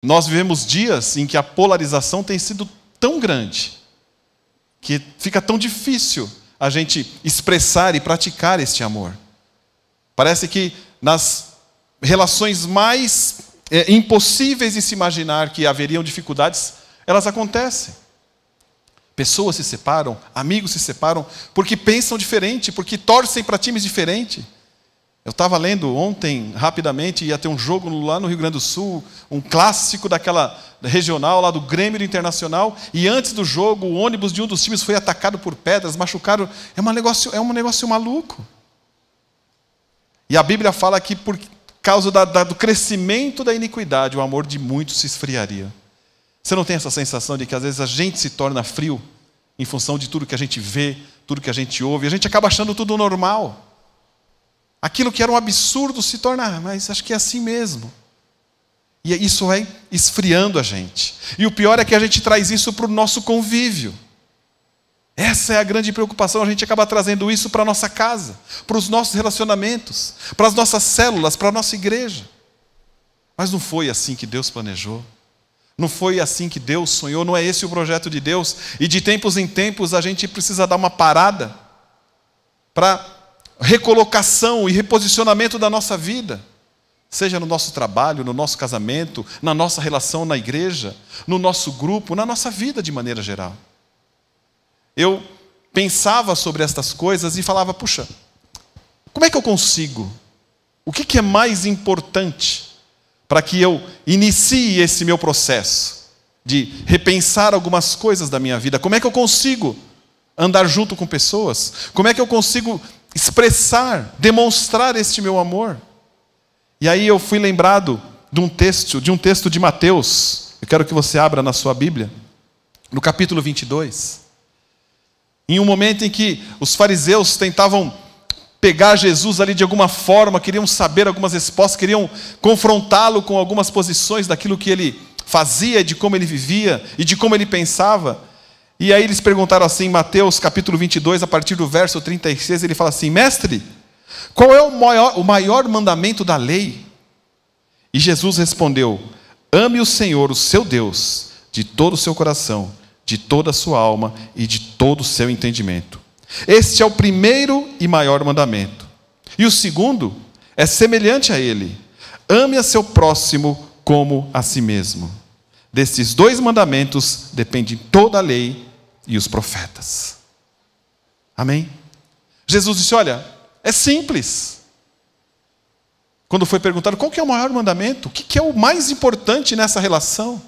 Nós vivemos dias em que a polarização tem sido tão grande, que fica tão difícil a gente expressar e praticar este amor. Parece que nas relações mais impossíveis de se imaginar que haveriam dificuldades, elas acontecem. Pessoas se separam, amigos se separam, porque pensam diferente, porque torcem para times diferentes. Eu estava lendo ontem, rapidamente, ia ter um jogo lá no Rio Grande do Sul, um clássico daquela regional, lá do Grêmio do Internacional, e antes do jogo, o ônibus de um dos times foi atacado por pedras, machucaram. É um negócio maluco. E a Bíblia fala que por causa do crescimento da iniquidade, o amor de muitos se esfriaria. Você não tem essa sensação de que às vezes a gente se torna frio em função de tudo que a gente vê, tudo que a gente ouve, e a gente acaba achando tudo normal. Aquilo que era um absurdo se torna, mas acho que é assim mesmo. E isso vai esfriando a gente. E o pior é que a gente traz isso para o nosso convívio. Essa é a grande preocupação, a gente acaba trazendo isso para a nossa casa, para os nossos relacionamentos, para as nossas células, para a nossa igreja. Mas não foi assim que Deus planejou. Não foi assim que Deus sonhou, não é esse o projeto de Deus. E de tempos em tempos a gente precisa dar uma parada para recolocação e reposicionamento da nossa vida. Seja no nosso trabalho, no nosso casamento, na nossa relação na igreja, no nosso grupo, na nossa vida de maneira geral. Eu pensava sobre estas coisas e falava, puxa, como é que eu consigo? O que é mais importante para que eu inicie esse meu processo de repensar algumas coisas da minha vida? Como é que eu consigo andar junto com pessoas? Como é que eu consigo expressar, demonstrar este meu amor? E aí eu fui lembrado de um texto de Mateus. Eu quero que você abra na sua Bíblia, no capítulo 22. Em um momento em que os fariseus tentavam pegar Jesus ali de alguma forma, queriam saber algumas respostas, queriam confrontá-lo com algumas posições daquilo que ele fazia, de como ele vivia e de como ele pensava. E aí eles perguntaram assim, em Mateus capítulo 22, a partir do verso 36, ele fala assim, mestre, qual é o maior mandamento da lei? E Jesus respondeu, ame o Senhor, o seu Deus, de todo o seu coração, de toda a sua alma e de todo o seu entendimento. Este é o primeiro e maior mandamento. E o segundo é semelhante a ele. Ame a seu próximo como a si mesmo. Destes dois mandamentos depende toda a lei e os profetas. Amém? Jesus disse, olha, é simples. Quando foi perguntado qual que é o maior mandamento, o que é o mais importante nessa relação?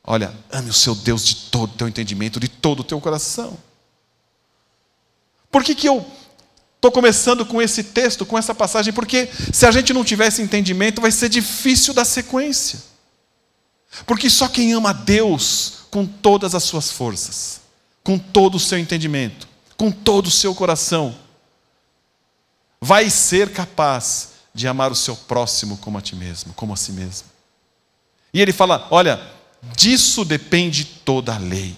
Olha, ame o seu Deus de todo o teu entendimento, de todo o teu coração. Por que eu estou começando com esse texto, com essa passagem? Porque se a gente não tiver esse entendimento, vai ser difícil dar sequência. Porque só quem ama a Deus com todas as suas forças, com todo o seu entendimento, com todo o seu coração, vai ser capaz de amar o seu próximo como a ti mesmo, como a si mesmo. E ele fala, olha, disso depende toda a lei.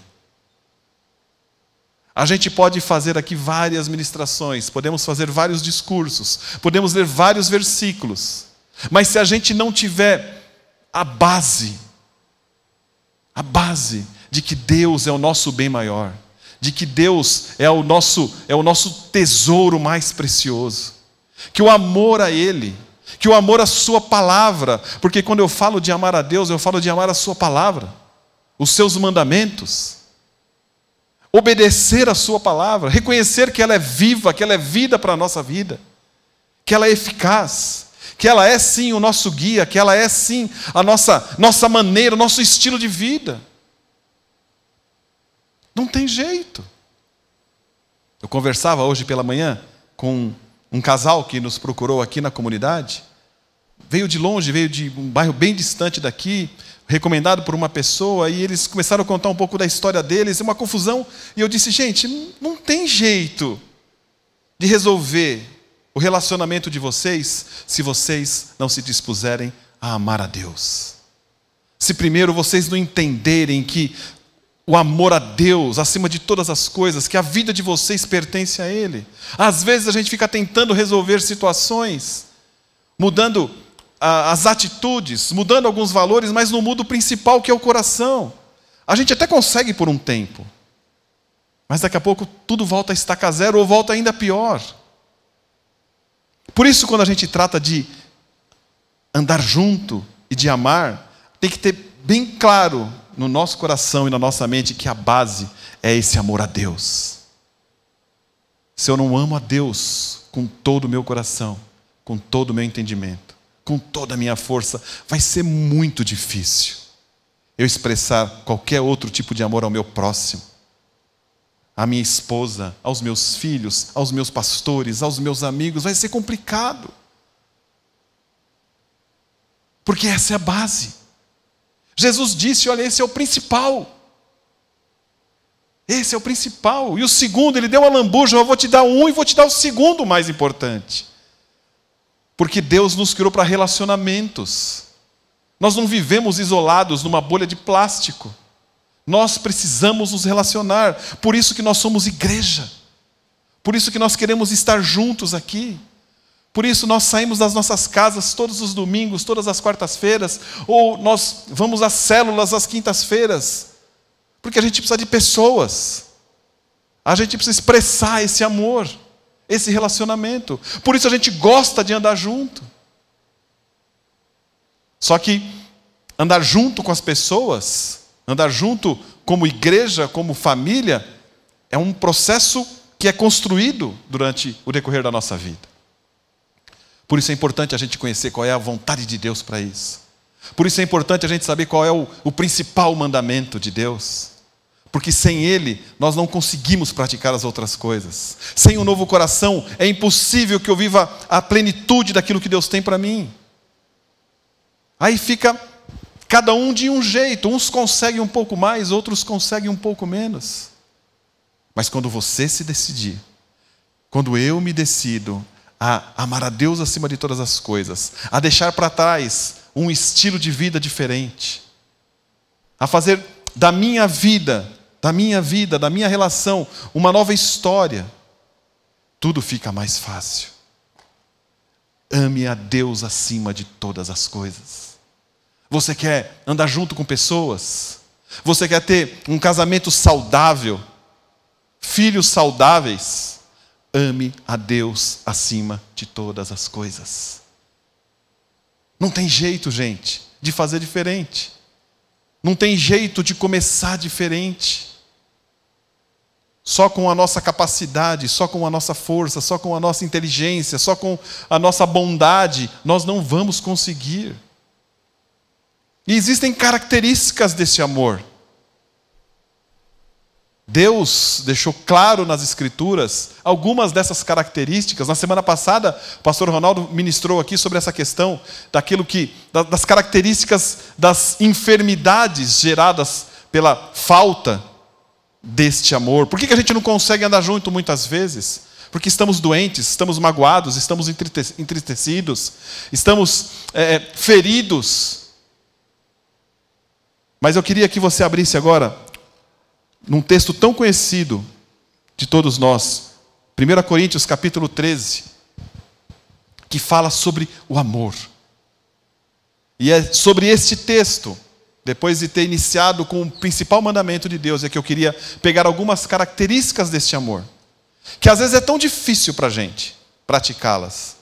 A gente pode fazer aqui várias ministrações, podemos fazer vários discursos, podemos ler vários versículos, mas se a gente não tiver a base de que Deus é o nosso bem maior, de que Deus é o nosso tesouro mais precioso, que o amor a Ele, que o amor à sua palavra, porque quando eu falo de amar a Deus, eu falo de amar a sua palavra, os seus mandamentos, obedecer a sua palavra, reconhecer que ela é viva, que ela é vida para a nossa vida, que ela é eficaz, que ela é sim o nosso guia, que ela é sim a nossa maneira, o nosso estilo de vida. Não tem jeito. Eu conversava hoje pela manhã com um casal que nos procurou aqui na comunidade, veio de longe, veio de um bairro bem distante daqui, recomendado por uma pessoa, e eles começaram a contar um pouco da história deles, uma confusão, e eu disse, gente, não tem jeito de resolver o relacionamento de vocês se vocês não se dispuserem a amar a Deus. Se primeiro vocês não entenderem que o amor a Deus, acima de todas as coisas, que a vida de vocês pertence a Ele. Às vezes a gente fica tentando resolver situações, mudando as atitudes, mudando alguns valores, mas não muda o principal, que é o coração. A gente até consegue por um tempo, mas daqui a pouco tudo volta a estaca zero ou volta ainda pior. Por isso, quando a gente trata de andar junto e de amar, tem que ter bem claro no nosso coração e na nossa mente que a base é esse amor a Deus. Se eu não amo a Deus com todo o meu coração, com todo o meu entendimento, com toda a minha força, vai ser muito difícil eu expressar qualquer outro tipo de amor ao meu próximo, à minha esposa, aos meus filhos, aos meus pastores, aos meus amigos. Vai ser complicado, porque essa é a base. Jesus disse: olha, esse é o principal. Esse é o principal. E o segundo, ele deu uma lambuja: eu vou te dar um e vou te dar o segundo mais importante. Porque Deus nos criou para relacionamentos. Nós não vivemos isolados numa bolha de plástico. Nós precisamos nos relacionar. Por isso que nós somos igreja. Por isso que nós queremos estar juntos aqui. Por isso nós saímos das nossas casas todos os domingos, todas as quartas-feiras, ou nós vamos às células às quintas-feiras. Porque a gente precisa de pessoas. A gente precisa expressar esse amor, esse relacionamento. Por isso a gente gosta de andar junto. Só que andar junto com as pessoas, andar junto como igreja, como família, é um processo que é construído durante o decorrer da nossa vida. Por isso é importante a gente conhecer qual é a vontade de Deus para isso. Por isso é importante a gente saber qual é o principal mandamento de Deus. Porque sem Ele, nós não conseguimos praticar as outras coisas. Sem um novo coração, é impossível que eu viva a plenitude daquilo que Deus tem para mim. Aí fica cada um de um jeito. Uns conseguem um pouco mais, outros conseguem um pouco menos. Mas quando você se decidir, quando eu me decido a amar a Deus acima de todas as coisas, a deixar para trás um estilo de vida diferente, a fazer da minha vida, da minha relação, uma nova história, tudo fica mais fácil. Ame a Deus acima de todas as coisas. Você quer andar junto com pessoas? Você quer ter um casamento saudável? Filhos saudáveis? Ame a Deus acima de todas as coisas. Não tem jeito, gente, de fazer diferente. Não tem jeito de começar diferente. Só com a nossa capacidade, só com a nossa força, só com a nossa inteligência, só com a nossa bondade, nós não vamos conseguir. E existem características desse amor. Deus deixou claro nas Escrituras algumas dessas características. Na semana passada, o pastor Ronaldo ministrou aqui sobre essa questão das características das enfermidades geradas pela falta deste amor. Por que a gente não consegue andar junto muitas vezes? Porque estamos doentes, estamos magoados, estamos entristecidos, estamos feridos. Mas eu queria que você abrisse agora num texto tão conhecido de todos nós, 1 Coríntios capítulo 13, que fala sobre o amor. E é sobre este texto, depois de ter iniciado com o principal mandamento de Deus, é que eu queria pegar algumas características deste amor, que às vezes é tão difícil para a gente praticá-las.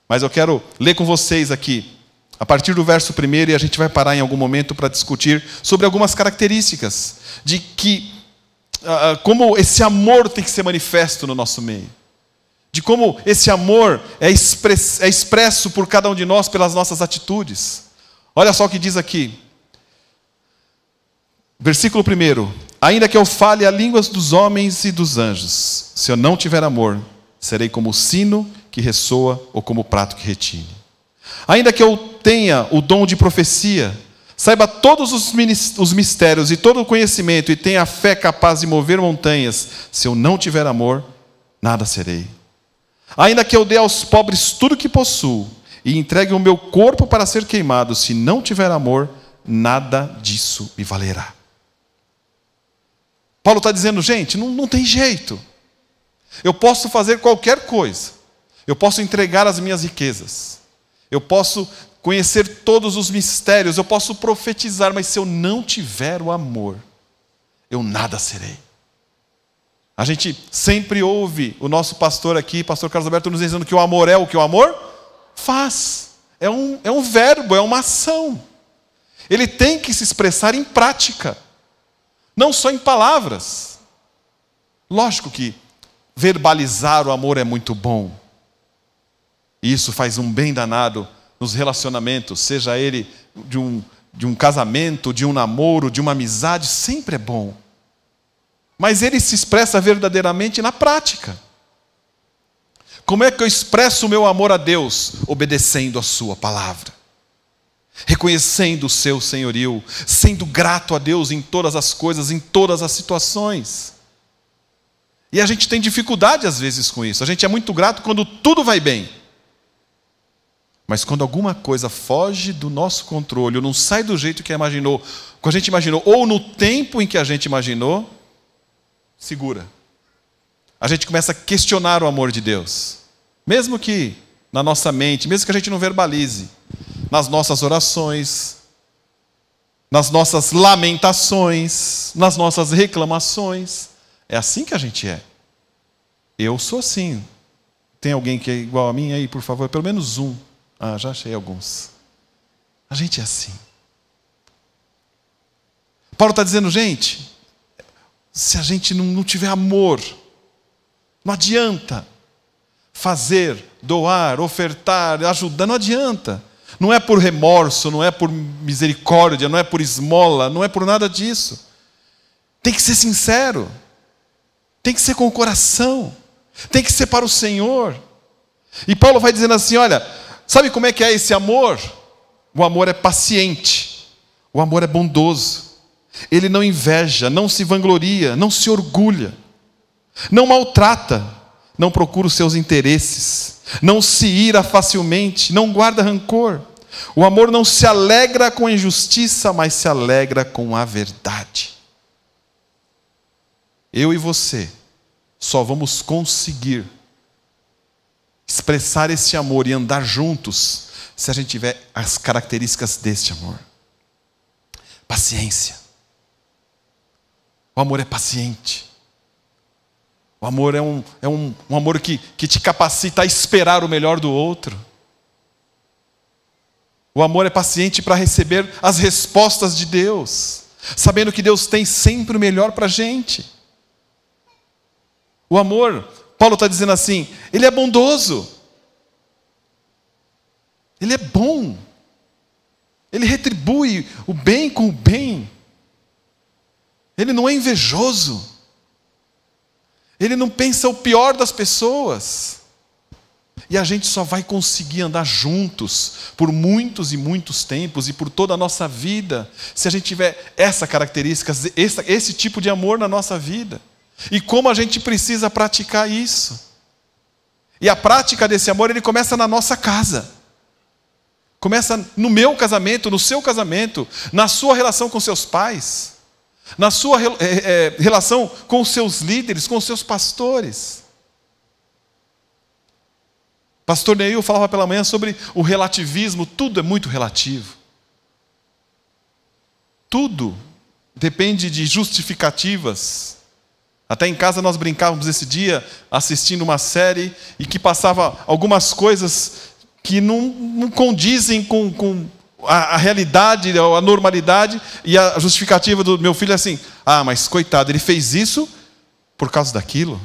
Mas eu quero ler com vocês aqui, a partir do verso 1, e a gente vai parar em algum momento para discutir sobre algumas características de como esse amor tem que ser manifesto no nosso meio. De como esse amor é expresso por cada um de nós pelas nossas atitudes. Olha só o que diz aqui. Versículo 1. Ainda que eu fale a línguas dos homens e dos anjos, se eu não tiver amor, serei como o sino que ressoa ou como o prato que retine. Ainda que eu tenha o dom de profecia, saiba todos os mistérios e todo o conhecimento e tenha a fé capaz de mover montanhas, se eu não tiver amor, nada serei. Ainda que eu dê aos pobres tudo que possuo e entregue o meu corpo para ser queimado, se não tiver amor, nada disso me valerá. Paulo está dizendo, gente, não tem jeito. Eu posso fazer qualquer coisa. Eu posso entregar as minhas riquezas. Eu posso conhecer todos os mistérios, eu posso profetizar, mas se eu não tiver o amor, eu nada serei. A gente sempre ouve o nosso pastor aqui, pastor Carlos Alberto, nos dizendo que o amor é o que o amor faz. É um verbo, é uma ação. Ele tem que se expressar em prática, não só em palavras. Lógico que verbalizar o amor é muito bom. E isso faz um bem danado nos relacionamentos, seja ele de um casamento, de um namoro, de uma amizade, sempre é bom. Mas ele se expressa verdadeiramente na prática. Como é que eu expresso o meu amor a Deus? Obedecendo a sua palavra. Reconhecendo o seu senhorio, sendo grato a Deus em todas as coisas, em todas as situações. E a gente tem dificuldade às vezes com isso. A gente é muito grato quando tudo vai bem. Mas quando alguma coisa foge do nosso controle, ou não sai do jeito que a gente imaginou, ou no tempo em que a gente imaginou, segura. A gente começa a questionar o amor de Deus. Mesmo que na nossa mente, mesmo que a gente não verbalize, nas nossas orações, nas nossas lamentações, nas nossas reclamações. É assim que a gente é. Eu sou assim. Tem alguém que é igual a mim aí, por favor? Pelo menos um. Ah, já achei alguns. A gente é assim. Paulo está dizendo, gente, se a gente não tiver amor, não adianta fazer, doar, ofertar, ajudar, não adianta. Não é por remorso, não é por misericórdia, não é por esmola, não é por nada disso. Tem que ser sincero. Tem que ser com o coração. Tem que ser para o Senhor. E Paulo vai dizendo assim, olha, sabe como é que é esse amor? O amor é paciente. O amor é bondoso. Ele não inveja, não se vangloria, não se orgulha. Não maltrata, não procura os seus interesses. Não se ira facilmente, não guarda rancor. O amor não se alegra com a injustiça, mas se alegra com a verdade. Eu e você só vamos conseguir expressar esse amor e andar juntos se a gente tiver as características deste amor. Paciência. O amor é paciente. O amor é um amor que te capacita a esperar o melhor do outro. O amor é paciente para receber as respostas de Deus, sabendo que Deus tem sempre o melhor para a gente. O amor, Paulo está dizendo assim, ele é bondoso. Ele é bom. Ele retribui o bem com o bem. Ele não é invejoso. Ele não pensa o pior das pessoas. E a gente só vai conseguir andar juntos por muitos e muitos tempos e por toda a nossa vida, se a gente tiver essa característica, esse tipo de amor na nossa vida. E como a gente precisa praticar isso. E a prática desse amor, ele começa na nossa casa. Começa no meu casamento, no seu casamento, na sua relação com seus pais, na sua relação com os seus líderes, com os seus pastores. Pastor Neil falava pela manhã sobre o relativismo, tudo é muito relativo. Tudo depende de justificativas. Até em casa nós brincávamos esse dia, assistindo uma série, e que passava algumas coisas que não condizem com a realidade, a normalidade, e a justificativa do meu filho é assim, mas coitado, ele fez isso por causa daquilo.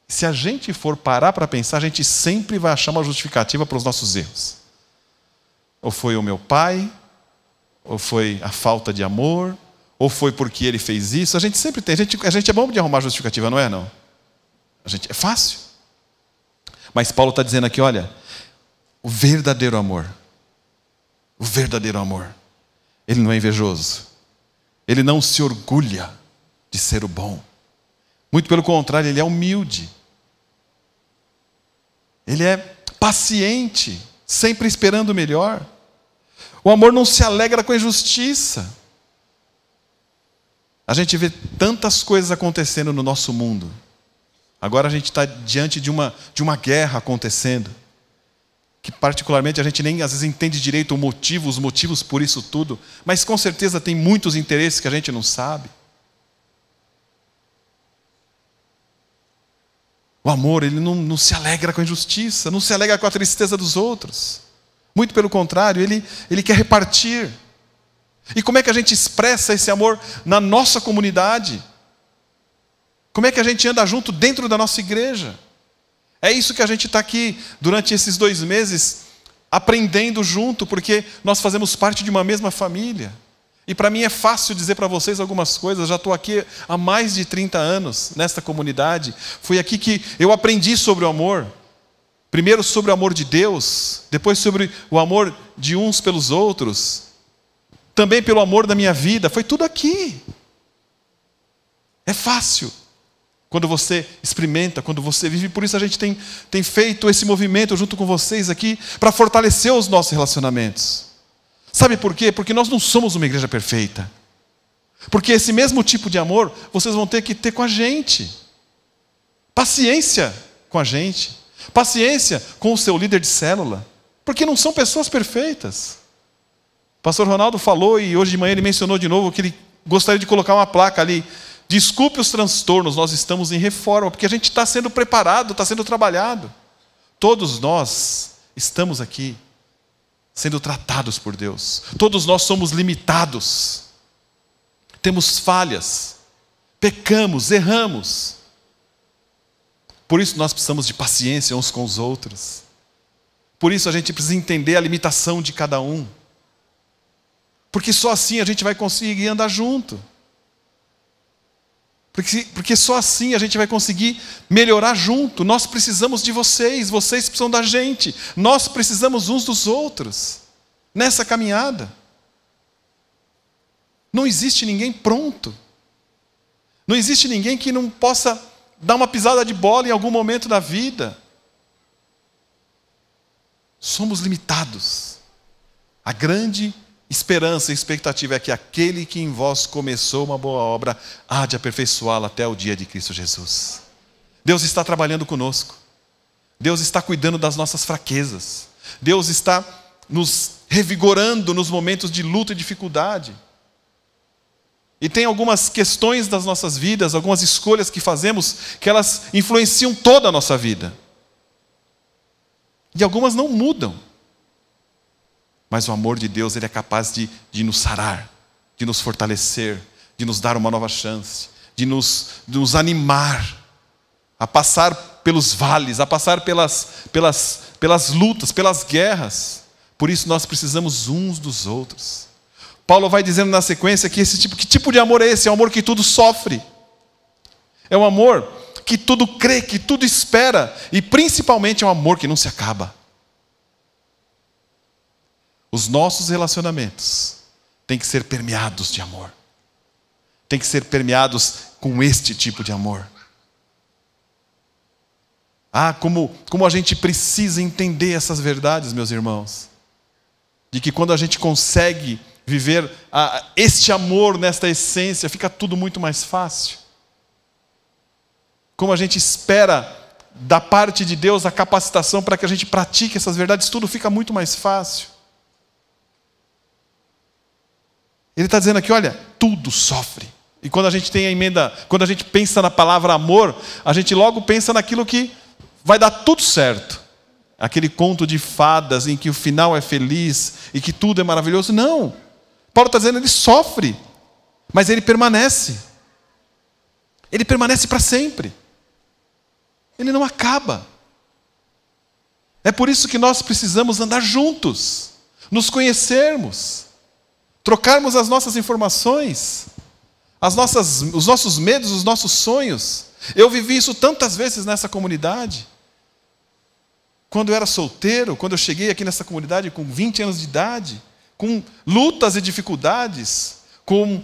Se a gente for parar para pensar, a gente sempre vai achar uma justificativa para os nossos erros. Ou foi o meu pai, ou foi a falta de amor, ou foi porque ele fez isso. A gente sempre tem, a gente é bom de arrumar justificativa, não é não? É fácil. Mas Paulo está dizendo aqui, olha, o verdadeiro amor, ele não é invejoso, ele não se orgulha de ser o bom. Muito pelo contrário, ele é humilde. Ele é paciente, sempre esperando o melhor. O amor não se alegra com a injustiça. A gente vê tantas coisas acontecendo no nosso mundo. Agora a gente está diante de uma guerra acontecendo. que particularmente a gente nem às vezes entende direito os motivos por isso tudo, mas com certeza tem muitos interesses que a gente não sabe. O amor, ele não se alegra com a injustiça, não se alegra com a tristeza dos outros. Muito pelo contrário, ele quer repartir. E como é que a gente expressa esse amor na nossa comunidade? Como é que a gente anda junto dentro da nossa igreja? É isso que a gente está aqui durante esses 2 meses aprendendo junto, porque nós fazemos parte de uma mesma família. E para mim é fácil dizer para vocês algumas coisas. Já estou aqui há mais de 30 anos nesta comunidade. Foi aqui que eu aprendi sobre o amor. Primeiro sobre o amor de Deus, depois sobre o amor de uns pelos outros, também pelo amor da minha vida. Foi tudo aqui. É fácil quando você experimenta, quando você vive. Por isso a gente tem feito esse movimento junto com vocês aqui para fortalecer os nossos relacionamentos. Sabe por quê? Porque nós não somos uma igreja perfeita. Porque esse mesmo tipo de amor vocês vão ter que ter com a gente. Paciência com a gente. Paciência com o seu líder de célula. Porque não são pessoas perfeitas. O pastor Ronaldo falou, e hoje de manhã ele mencionou de novo, que ele gostaria de colocar uma placa ali. Desculpe os transtornos, nós estamos em reforma, porque a gente está sendo preparado, está sendo trabalhado. Todos nós estamos aqui sendo tratados por Deus. Todos nós somos limitados. Temos falhas. Pecamos, erramos. Por isso nós precisamos de paciência uns com os outros. Por isso a gente precisa entender a limitação de cada um. Porque só assim a gente vai conseguir andar junto. Porque só assim a gente vai conseguir melhorar junto. Nós precisamos de vocês precisam da gente. Nós precisamos uns dos outros nessa caminhada. Não existe ninguém pronto. Não existe ninguém que não possa dar uma pisada de bola em algum momento da vida. Somos limitados. A grande esperança e expectativa é que aquele que em vós começou uma boa obra há de aperfeiçoá-la até o dia de Cristo Jesus. Deus está trabalhando conosco. Deus está cuidando das nossas fraquezas. Deus está nos revigorando nos momentos de luta e dificuldade. E tem algumas questões das nossas vidas, algumas escolhas que fazemos, que elas influenciam toda a nossa vida. E algumas não mudam. Mas o amor de Deus, ele é capaz de nos sarar, de nos fortalecer, de nos dar uma nova chance, de nos animar a passar pelos vales, a passar pelas lutas, pelas guerras. Por isso nós precisamos uns dos outros. Paulo vai dizendo na sequência que que tipo de amor é esse? É um amor que tudo sofre. É um amor que tudo crê, que tudo espera. E principalmente é um amor que não se acaba. Os nossos relacionamentos têm que ser permeados de amor. Têm que ser permeados com este tipo de amor. Ah, como a gente precisa entender essas verdades, meus irmãos. De que quando a gente consegue viver este amor nesta essência, fica tudo muito mais fácil. Como a gente espera da parte de Deus a capacitação para que a gente pratique essas verdades, tudo fica muito mais fácil. Ele está dizendo aqui, olha, tudo sofre. E quando a gente tem a emenda, quando a gente pensa na palavra amor, a gente logo pensa naquilo que vai dar tudo certo. Aquele conto de fadas em que o final é feliz e que tudo é maravilhoso. Não. Paulo está dizendo, ele sofre, mas ele permanece. Ele permanece para sempre. Ele não acaba. É por isso que nós precisamos andar juntos, nos conhecermos, trocarmos as nossas informações, os nossos medos, os nossos sonhos. Eu vivi isso tantas vezes nessa comunidade. Quando eu era solteiro, quando eu cheguei aqui nessa comunidade com 20 anos de idade, com lutas e dificuldades, com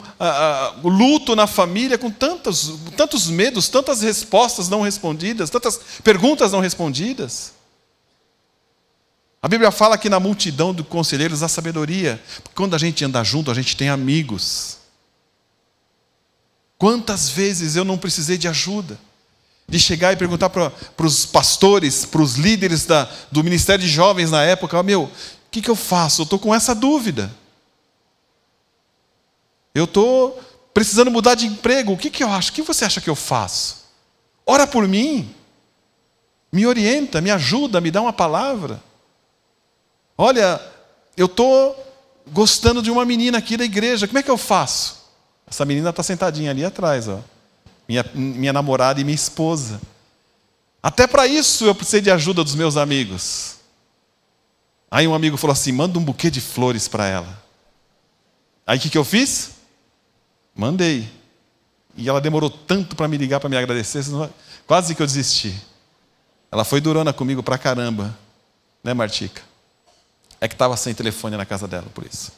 o luto na família, com tantos medos, tantas respostas não respondidas, tantas perguntas não respondidas. A Bíblia fala que na multidão de conselheiros há sabedoria. Quando a gente anda junto, a gente tem amigos. Quantas vezes eu não precisei de ajuda? de chegar e perguntar para os pastores, para os líderes do Ministério de Jovens na época: meu, o que eu faço? Eu estou com essa dúvida. Eu estou precisando mudar de emprego. O que eu acho? O que você acha que eu faço? Ora por mim. Me orienta, me ajuda, me dá uma palavra. Olha, eu estou gostando de uma menina aqui da igreja. Como é que eu faço? Essa menina está sentadinha ali atrás, ó. Minha namorada e minha esposa. Até para isso eu precisei de ajuda dos meus amigos. Aí um amigo falou assim: manda um buquê de flores para ela. Aí o que eu fiz? Mandei. E ela demorou tanto para me ligar, para me agradecer, quase que eu desisti. Ela foi durona comigo pra caramba. Né, Martica? É que estava sem telefone na casa dela, por isso.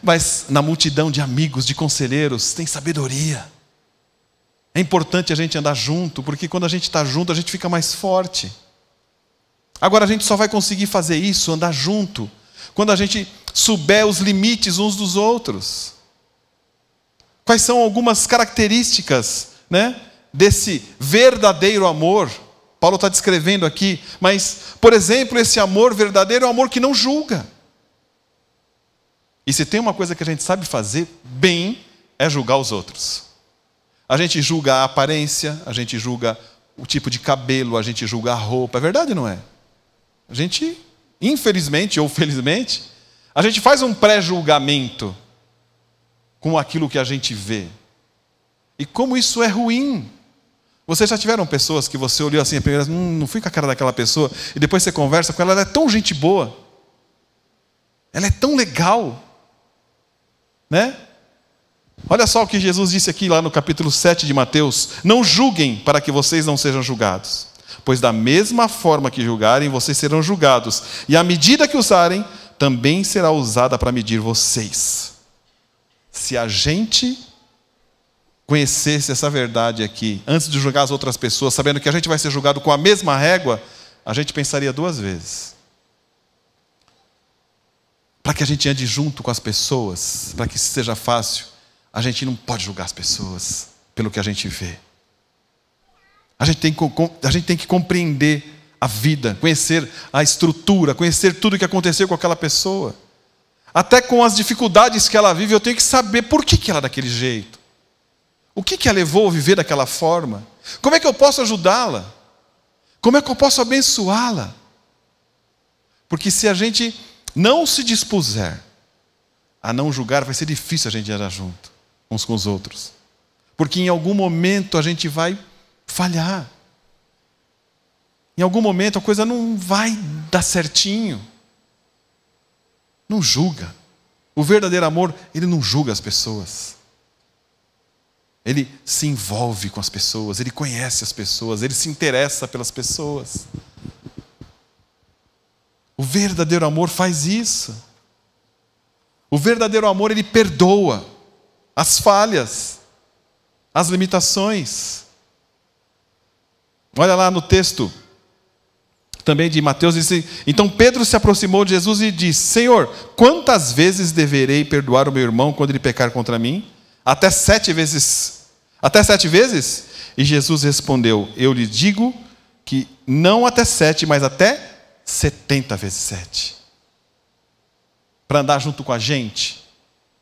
Mas na multidão de amigos, de conselheiros, tem sabedoria. É importante a gente andar junto, porque quando a gente está junto, a gente fica mais forte. Agora a gente só vai conseguir fazer isso, andar junto, quando a gente souber os limites uns dos outros. Quais são algumas características, né, desse verdadeiro amor? Paulo está descrevendo aqui, mas, por exemplo, esse amor verdadeiro é um amor que não julga. E se tem uma coisa que a gente sabe fazer bem, é julgar os outros. A gente julga a aparência, a gente julga o tipo de cabelo, a gente julga a roupa. É verdade ou não é? A gente, infelizmente ou felizmente, a gente faz um pré-julgamento com aquilo que a gente vê. E como isso é ruim. Vocês já tiveram pessoas que você olhou assim a primeira vez, não fui com a cara daquela pessoa, e depois você conversa com ela, ela é tão gente boa, ela é tão legal, né? Olha só o que Jesus disse aqui lá no capítulo 7 de Mateus: não julguem para que vocês não sejam julgados, pois da mesma forma que julgarem, vocês serão julgados, e a medida que usarem também será usada para medir vocês. Se a gente conhecesse essa verdade aqui, antes de julgar as outras pessoas, sabendo que a gente vai ser julgado com a mesma régua, a gente pensaria duas vezes. Para que a gente ande junto com as pessoas, para que isso seja fácil, a gente não pode julgar as pessoas pelo que a gente vê. A gente tem que compreender a vida, conhecer a estrutura, conhecer tudo o que aconteceu com aquela pessoa. Até com as dificuldades que ela vive, eu tenho que saber por que ela é daquele jeito. O que a levou a viver daquela forma? Como é que eu posso ajudá-la? Como é que eu posso abençoá-la? Porque se a gente não se dispuser a não julgar, vai ser difícil a gente andar junto, uns com os outros. Porque em algum momento a gente vai falhar. Em algum momento a coisa não vai dar certinho. Não julga. O verdadeiro amor, ele não julga as pessoas. Ele se envolve com as pessoas, ele conhece as pessoas, ele se interessa pelas pessoas. O verdadeiro amor faz isso. O verdadeiro amor, ele perdoa as falhas, as limitações. Olha lá no texto também de Mateus, diz: então Pedro se aproximou de Jesus e disse: Senhor, quantas vezes deverei perdoar o meu irmão quando ele pecar contra mim? Até 7 vezes? Até 7 vezes? E Jesus respondeu: eu lhe digo que não até 7, mas até 70 vezes 7. Para andar junto com a gente,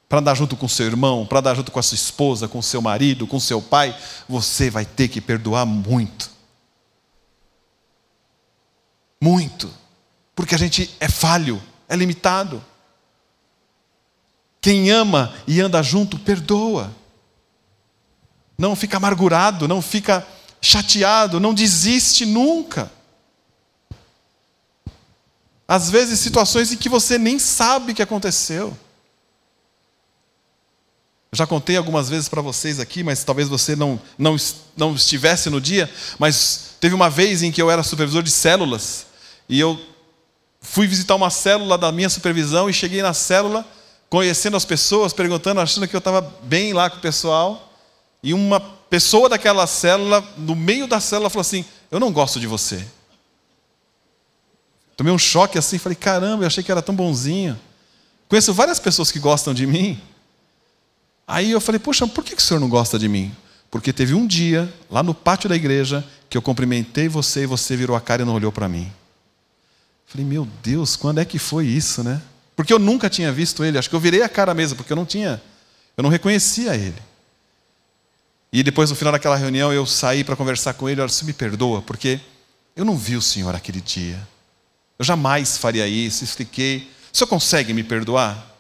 para andar junto com o seu irmão, para andar junto com a sua esposa, com o seu marido, com o seu pai, você vai ter que perdoar muito. Muito. Porque a gente é falho, é limitado. Quem ama e anda junto, perdoa. Não fica amargurado, não fica chateado, não desiste nunca. Às vezes situações em que você nem sabe o que aconteceu. Eu já contei algumas vezes para vocês aqui, mas talvez você não estivesse no dia, mas teve uma vez em que eu era supervisor de células, e eu fui visitar uma célula da minha supervisão, e cheguei na célula, conhecendo as pessoas, perguntando, achando que eu estava bem lá com o pessoal, e uma pessoa daquela célula, no meio da célula, falou assim: eu não gosto de você. Tomei um choque assim, falei: caramba, eu achei que era tão bonzinho. Conheço várias pessoas que gostam de mim. Aí eu falei: poxa, por que o senhor não gosta de mim? porque teve um dia, lá no pátio da igreja, que eu cumprimentei você e você virou a cara e não olhou para mim. Falei, meu Deus, quando é que foi isso, né? Porque eu nunca tinha visto ele, acho que eu virei a cara mesmo, porque eu não reconhecia ele. E depois, no final daquela reunião, eu saí para conversar com ele, olha, você me perdoa, porque eu não vi o senhor aquele dia. Eu jamais faria isso, expliquei. O senhor consegue me perdoar?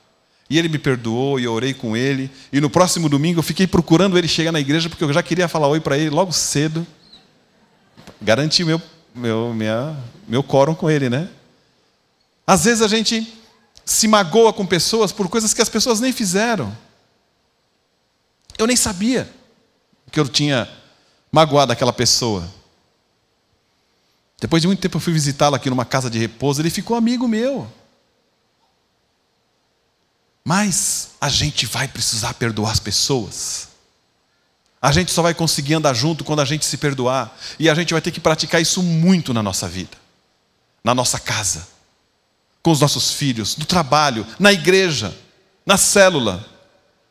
E ele me perdoou, e eu orei com ele. E no próximo domingo eu fiquei procurando ele chegar na igreja, porque eu já queria falar oi para ele logo cedo. Garanti meu quórum com ele, né? Às vezes a gente se magoa com pessoas por coisas que as pessoas nem fizeram. Eu nem sabia que eu tinha magoado aquela pessoa. Depois de muito tempo eu fui visitá-lo aqui numa casa de repouso, ele ficou amigo meu. Mas a gente vai precisar perdoar as pessoas. A gente só vai conseguir andar junto quando a gente se perdoar. E a gente vai ter que praticar isso muito na nossa vida. Na nossa casa. Com os nossos filhos, no trabalho, na igreja, na célula.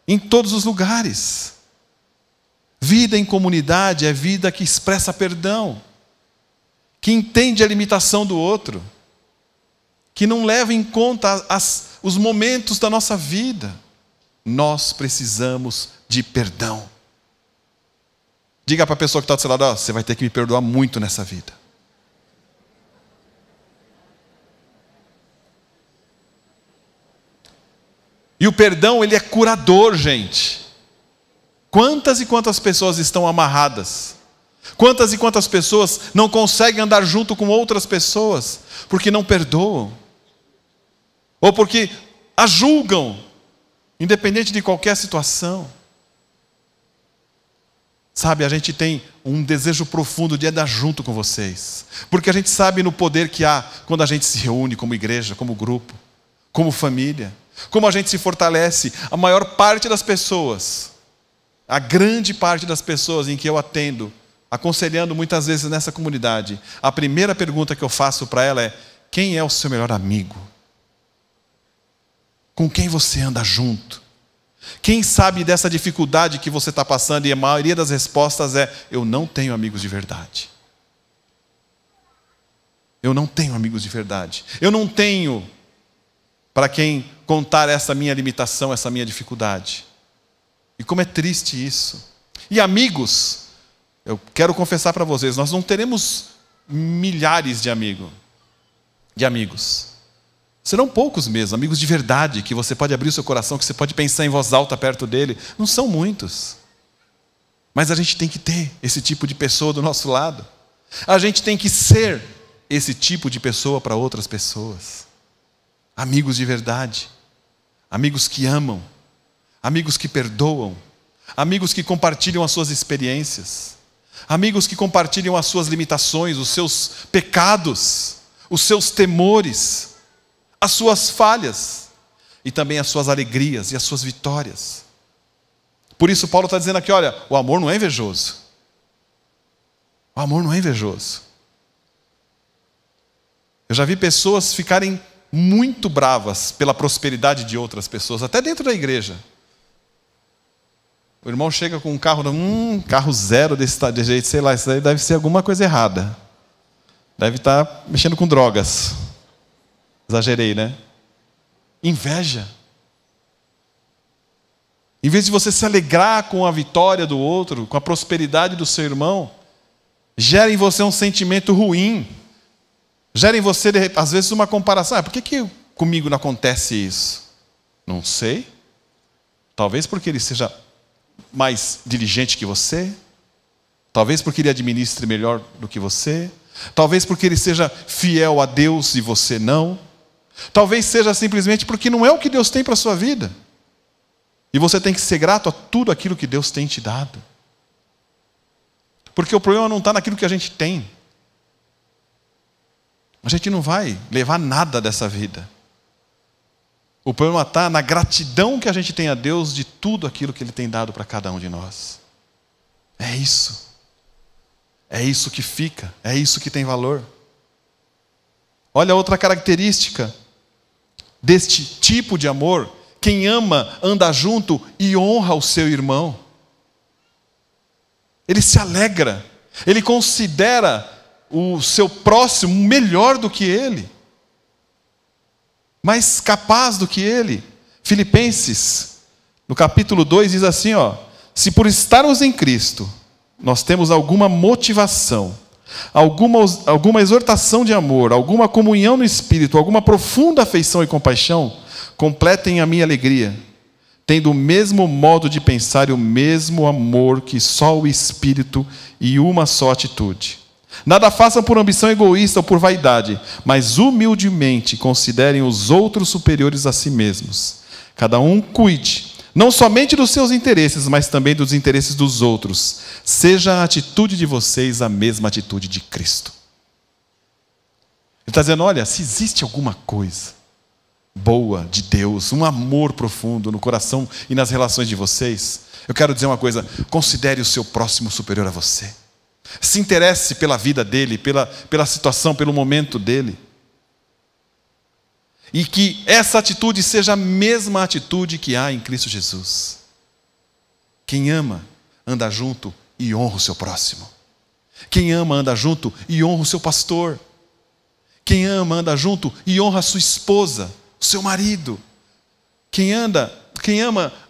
Em todos os lugares. Vida em comunidade é vida que expressa perdão. Que entende a limitação do outro. Que não leva em conta os momentos da nossa vida. Nós precisamos de perdão. Diga para a pessoa que está do seu lado, oh, você vai ter que me perdoar muito nessa vida. E o perdão, ele é curador, gente. Quantas e quantas pessoas estão amarradas? Quantas e quantas pessoas não conseguem andar junto com outras pessoas porque não perdoam? Ou porque a julgam, independente de qualquer situação. Sabe, a gente tem um desejo profundo de andar junto com vocês. Porque a gente sabe no poder que há quando a gente se reúne como igreja, como grupo, como família. Como a gente se fortalece. A maior parte das pessoas, a grande parte das pessoas em que eu atendo, aconselhando muitas vezes nessa comunidade, a primeira pergunta que eu faço para ela é: quem é o seu melhor amigo? Com quem você anda junto? Quem sabe dessa dificuldade que você está passando? E a maioria das respostas é: eu não tenho amigos de verdade. Eu não tenho amigos de verdade. Eu não tenho para quem contar essa minha limitação, essa minha dificuldade. E como é triste isso. E amigos, eu quero confessar para vocês, nós não teremos milhares de amigos. Serão poucos mesmo, amigos de verdade, que você pode abrir o seu coração, que você pode pensar em voz alta perto dele. Não são muitos. Mas a gente tem que ter esse tipo de pessoa do nosso lado. A gente tem que ser esse tipo de pessoa para outras pessoas. Amigos de verdade. Amigos que amam. Amigos que perdoam. Amigos que compartilham as suas experiências. Amigos que compartilham as suas limitações, os seus pecados, os seus temores, as suas falhas e também as suas alegrias e as suas vitórias. Por isso Paulo está dizendo aqui, olha, o amor não é invejoso. O amor não é invejoso. Eu já vi pessoas ficarem muito bravas pela prosperidade de outras pessoas, até dentro da igreja. O irmão chega com um carro, carro zero desse jeito, sei lá, isso aí deve ser alguma coisa errada. Deve estar mexendo com drogas. Exagerei, né? Inveja. Em vez de você se alegrar com a vitória do outro, com a prosperidade do seu irmão, gera em você um sentimento ruim. Gera em você, às vezes, uma comparação. Por que comigo não acontece isso? Não sei. Talvez porque ele seja mais diligente que você. Talvez porque ele administre melhor do que você. Talvez porque ele seja fiel a Deus e você não. Talvez seja simplesmente porque não é o que Deus tem para a sua vida. E você tem que ser grato a tudo aquilo que Deus tem te dado. Porque o problema não está naquilo que a gente tem. A gente não vai levar nada dessa vida. O problema está na gratidão que a gente tem a Deus de tudo aquilo que Ele tem dado para cada um de nós. É isso. É isso que fica. É isso que tem valor. Olha outra característica deste tipo de amor. Quem ama, anda junto e honra o seu irmão. ele se alegra, ele considera o seu próximo melhor do que ele, mais capaz do que ele. Filipenses, no capítulo 2, diz assim, se por estarmos em Cristo, nós temos alguma motivação, alguma exortação de amor, alguma comunhão no Espírito, alguma profunda afeição e compaixão, completem a minha alegria, tendo o mesmo modo de pensar e o mesmo amor que só o Espírito e uma só atitude. Nada façam por ambição egoísta ou por vaidade, mas humildemente considerem os outros superiores a si mesmos. Cada um cuide, não somente dos seus interesses, mas também dos interesses dos outros. Seja a atitude de vocês a mesma atitude de Cristo. Ele está dizendo, olha, se existe alguma coisa boa de Deus, um amor profundo no coração e nas relações de vocês, eu quero dizer uma coisa, considere o seu próximo superior a você. Se interesse pela vida dele, pela situação, pelo momento dele. E que essa atitude seja a mesma atitude que há em Cristo Jesus. Quem ama, anda junto e honra o seu próximo. Quem ama, anda junto e honra o seu pastor. Quem ama, anda junto e honra a sua esposa, o seu marido. Quem ama,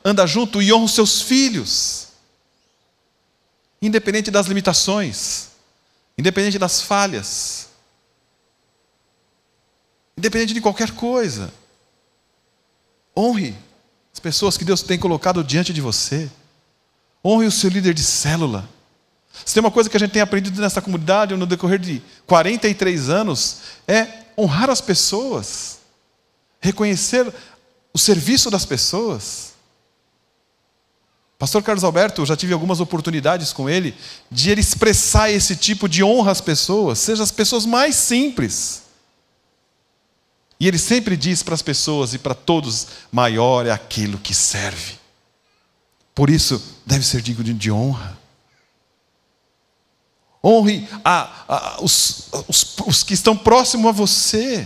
anda junto e honra os seus filhos. Independente das limitações, independente das falhas, independente de qualquer coisa. Honre as pessoas que Deus tem colocado diante de você. Honre o seu líder de célula. Se tem uma coisa que a gente tem aprendido nessa comunidade no decorrer de 43 anos, é honrar as pessoas, reconhecer o serviço das pessoas. Pastor Carlos Alberto, eu já tive algumas oportunidades com ele, de ele expressar esse tipo de honra às pessoas, seja as pessoas mais simples. E ele sempre diz para as pessoas e para todos, maior é aquilo que serve. Por isso, deve ser digno de honra. Honre os que estão próximos a você,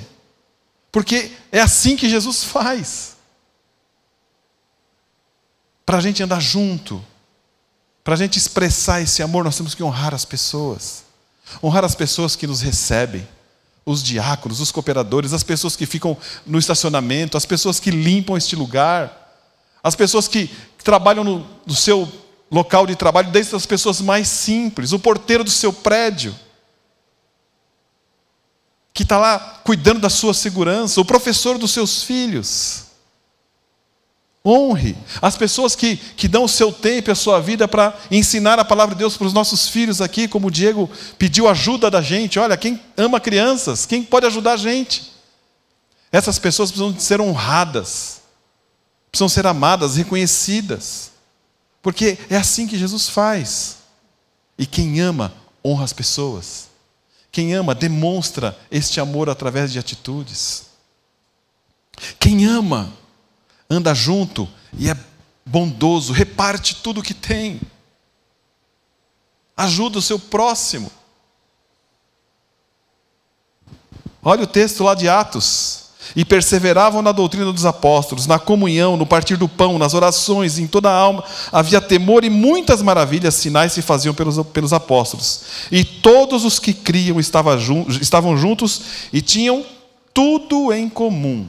porque é assim que Jesus faz. Para a gente andar junto, para a gente expressar esse amor, nós temos que honrar as pessoas. Honrar as pessoas que nos recebem, os diáconos, os cooperadores, as pessoas que ficam no estacionamento, as pessoas que limpam este lugar, as pessoas que trabalham no seu local de trabalho, desde as pessoas mais simples, o porteiro do seu prédio, que está lá cuidando da sua segurança, o professor dos seus filhos. Honre as pessoas que dão o seu tempo e a sua vida para ensinar a palavra de Deus para os nossos filhos aqui, como o Diego pediu ajuda da gente. Olha, quem ama crianças, quem pode ajudar a gente? Essas pessoas precisam ser honradas, precisam ser amadas, reconhecidas, porque é assim que Jesus faz. E quem ama, honra as pessoas. Quem ama, demonstra este amor através de atitudes. Quem ama, anda junto e é bondoso, reparte tudo o que tem. Ajuda o seu próximo. Olha o texto lá de Atos. E perseveravam na doutrina dos apóstolos, na comunhão, no partir do pão, nas orações, em toda a alma havia temor e muitas maravilhas, sinais se faziam pelos apóstolos. E todos os que criam estavam juntos e tinham tudo em comum.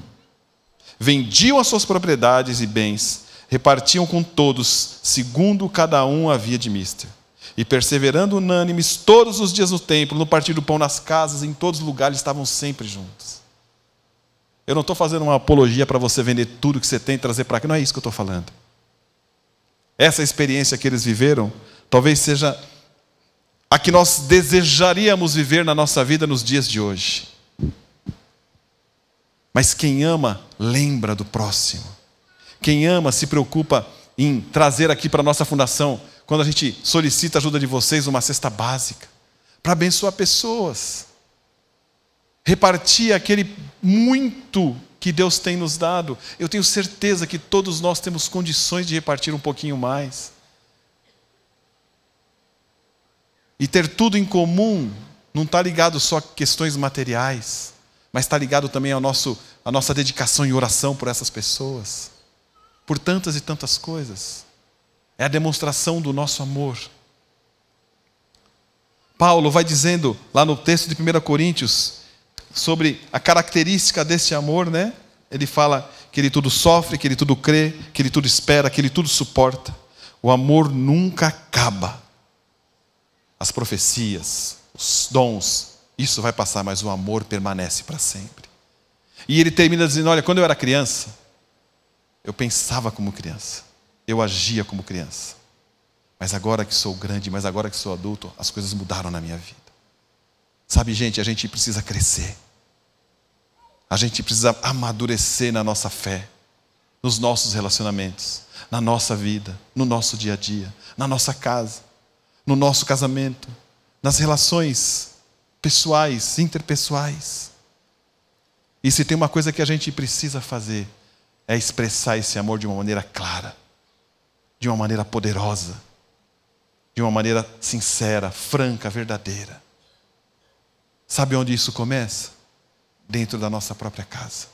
Vendiam as suas propriedades e bens, repartiam com todos, segundo cada um havia de mister. E perseverando unânimes todos os dias no templo, no partir do pão, nas casas, em todos os lugares, estavam sempre juntos. Eu não estou fazendo uma apologia para você vender tudo que você tem e trazer para cá, não é isso que eu estou falando. Essa experiência que eles viveram, talvez seja a que nós desejaríamos viver na nossa vida nos dias de hoje. Mas quem ama, lembra do próximo. Quem ama, se preocupa em trazer aqui para a nossa fundação, quando a gente solicita a ajuda de vocês, uma cesta básica, para abençoar pessoas. Repartir aquele muito que Deus tem nos dado. Eu tenho certeza que todos nós temos condições de repartir um pouquinho mais. E ter tudo em comum não está ligado só a questões materiais, mas está ligado também à nossa dedicação e oração por essas pessoas, por tantas e tantas coisas. É a demonstração do nosso amor. Paulo vai dizendo lá no texto de 1 Coríntios sobre a característica desse amor, né? Ele fala que ele tudo sofre, que ele tudo crê, que ele tudo espera, que ele tudo suporta. O amor nunca acaba. As profecias, os dons, isso vai passar, mas o amor permanece para sempre. E ele termina dizendo, olha, quando eu era criança, eu pensava como criança, eu agia como criança. Mas agora que sou grande, mas agora que sou adulto, as coisas mudaram na minha vida. Sabe, gente, a gente precisa crescer. A gente precisa amadurecer na nossa fé, nos nossos relacionamentos, na nossa vida, no nosso dia a dia, na nossa casa, no nosso casamento, nas relações pessoais, interpessoais. E se tem uma coisa que a gente precisa fazer, é expressar esse amor de uma maneira clara, de uma maneira poderosa, de uma maneira sincera, franca, verdadeira. Sabe onde isso começa? Dentro da nossa própria casa.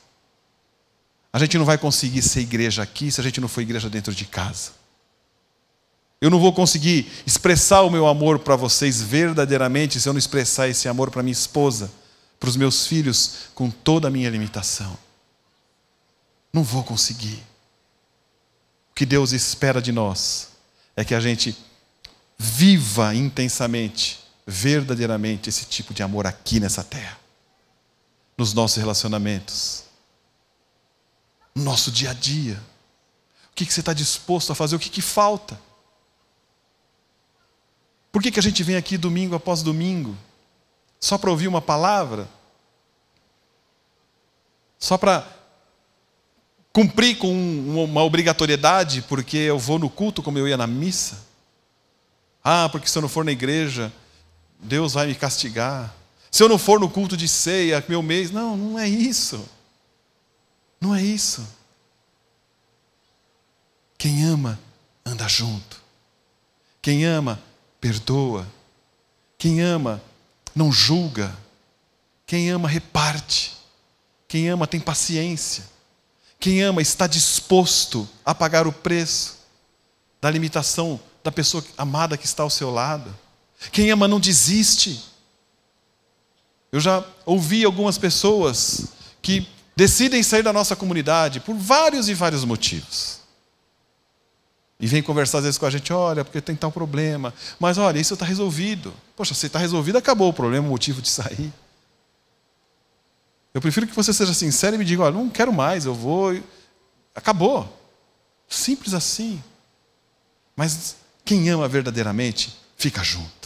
A gente não vai conseguir ser igreja aqui se a gente não for igreja dentro de casa. Eu não vou conseguir expressar o meu amor para vocês verdadeiramente se eu não expressar esse amor para minha esposa, para os meus filhos, com toda a minha limitação. Não vou conseguir. O que Deus espera de nós é que a gente viva intensamente, verdadeiramente, esse tipo de amor aqui nessa terra. Nos nossos relacionamentos. No nosso dia a dia. O que você está disposto a fazer? O que falta? Por que a gente vem aqui domingo após domingo? Só para ouvir uma palavra? Só para cumprir com uma obrigatoriedade, porque eu vou no culto como eu ia na missa? Ah, porque se eu não for na igreja, Deus vai me castigar. Se eu não for no culto de ceia, meu mês... Não, não é isso. Não é isso. Quem ama, anda junto. Quem ama, perdoa. Quem ama, não julga. Quem ama, reparte. Quem ama, tem paciência. Quem ama, está disposto a pagar o preço da limitação da pessoa amada que está ao seu lado. Quem ama, não desiste. Eu já ouvi algumas pessoas que decidem sair da nossa comunidade por vários e vários motivos. E vem conversar às vezes com a gente, olha, porque tem tal problema. Mas olha, isso está resolvido. Poxa, se está resolvido, acabou o problema, o motivo de sair. Eu prefiro que você seja sincero e me diga, olha, não quero mais, eu vou. Acabou. Simples assim. Mas quem ama verdadeiramente, fica junto.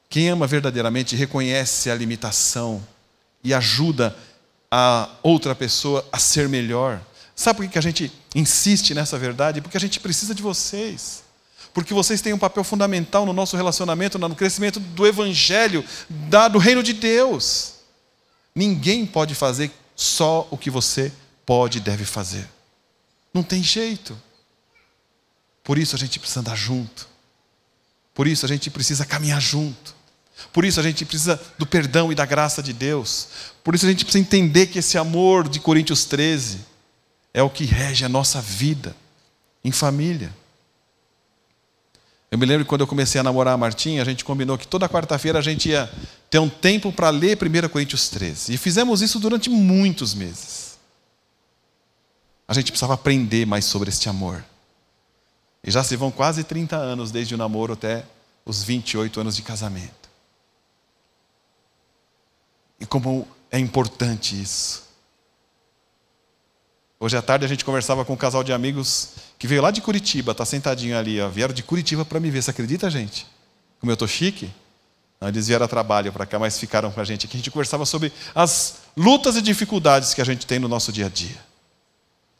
Quem ama verdadeiramente reconhece a limitação e ajuda a outra pessoa a ser melhor. Sabe por que a gente insiste nessa verdade? Porque a gente precisa de vocês. Porque vocês têm um papel fundamental no nosso relacionamento, no crescimento do Evangelho, do reino de Deus. Ninguém pode fazer só o que você pode e deve fazer. Não tem jeito. Por isso a gente precisa andar junto. Por isso a gente precisa caminhar junto. Por isso a gente precisa do perdão e da graça de Deus. Por isso a gente precisa entender que esse amor de Coríntios 13 é o que rege a nossa vida em família. Eu me lembro que quando eu comecei a namorar a Martinha, a gente combinou que toda quarta-feira a gente ia ter um tempo para ler 1 Coríntios 13. E fizemos isso durante muitos meses. A gente precisava aprender mais sobre este amor. E já se vão quase 30 anos desde o namoro até os 28 anos de casamento. E como é importante isso. Hoje à tarde a gente conversava com um casal de amigos que veio lá de Curitiba, está sentadinho ali, ó, vieram de Curitiba para me ver, você acredita, gente? Como eu estou chique? Não, eles vieram a trabalho para cá, mas ficaram com a gente aqui. A gente conversava sobre as lutas e dificuldades que a gente tem no nosso dia a dia.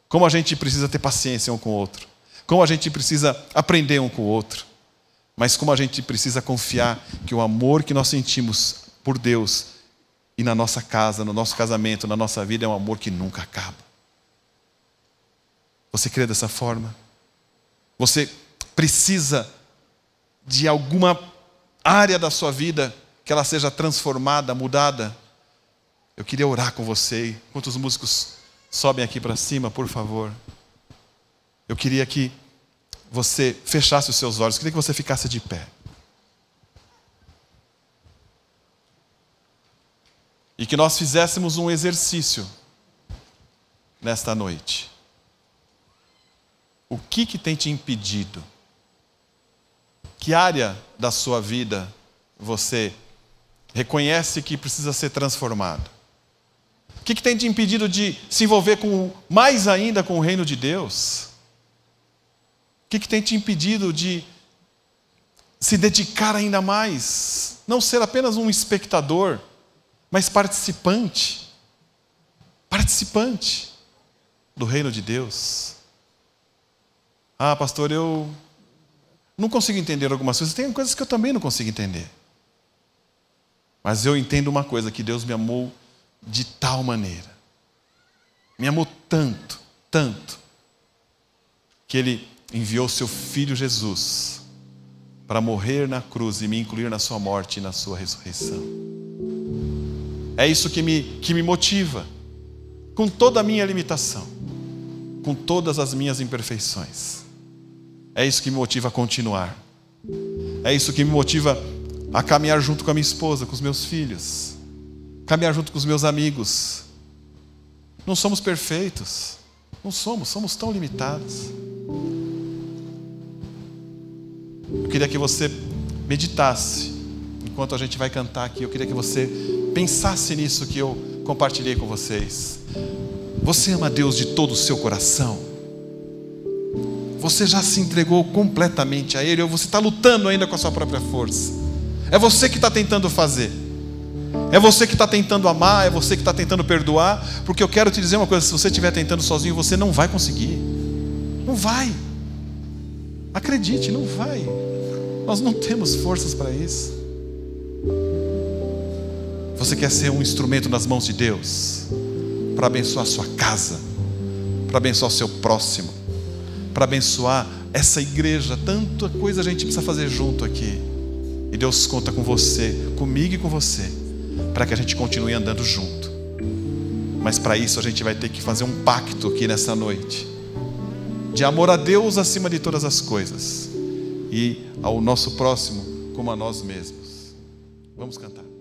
Como a gente precisa ter paciência um com o outro. Como a gente precisa aprender um com o outro. Mas como a gente precisa confiar que o amor que nós sentimos por Deus e na nossa casa, no nosso casamento, na nossa vida, é um amor que nunca acaba. Você crê dessa forma? Você precisa de alguma área da sua vida que ela seja transformada, mudada? Eu queria orar com você. Enquanto os músicos sobem aqui para cima, por favor. Eu queria que você fechasse os seus olhos. Eu queria que você ficasse de pé. e que nós fizéssemos um exercício nesta noite. O que tem te impedido? Que área da sua vida você reconhece que precisa ser transformado? O que tem te impedido de se envolver mais ainda com o reino de Deus? O que tem te impedido de se dedicar ainda mais? Não ser apenas um espectador, mas participante. Participante do reino de Deus. Ah, pastor, eu não consigo entender algumas coisas. Tem coisas que eu também não consigo entender. Mas eu entendo uma coisa, que Deus me amou de tal maneira. Me amou tanto, tanto, que Ele enviou seu Filho Jesus para morrer na cruz e me incluir na sua morte e na sua ressurreição. É isso que me motiva, com toda a minha limitação, com todas as minhas imperfeições. É isso que me motiva a continuar. É isso que me motiva a caminhar junto com a minha esposa, com os meus filhos, caminhar junto com os meus amigos. Não somos perfeitos, não somos tão limitados. Eu queria que você meditasse, enquanto a gente vai cantar aqui, eu queria que você pensasse nisso que eu compartilhei com vocês. Você ama Deus de todo o seu coração? Você já se entregou completamente a Ele, ou você está lutando ainda com a sua própria força? É você que está tentando fazer, é você que está tentando amar, é você que está tentando perdoar, porque eu quero te dizer uma coisa: se você estiver tentando sozinho, você não vai conseguir. Não vai. Acredite, não vai. Nós não temos forças para isso. Você quer ser um instrumento nas mãos de Deus para abençoar a sua casa, para abençoar o seu próximo, para abençoar essa igreja? Tanta coisa a gente precisa fazer junto aqui. E Deus conta com você, comigo e com você, para que a gente continue andando junto. Mas para isso a gente vai ter que fazer um pacto aqui nessa noite, de amor a Deus acima de todas as coisas, e ao nosso próximo como a nós mesmos. Vamos cantar.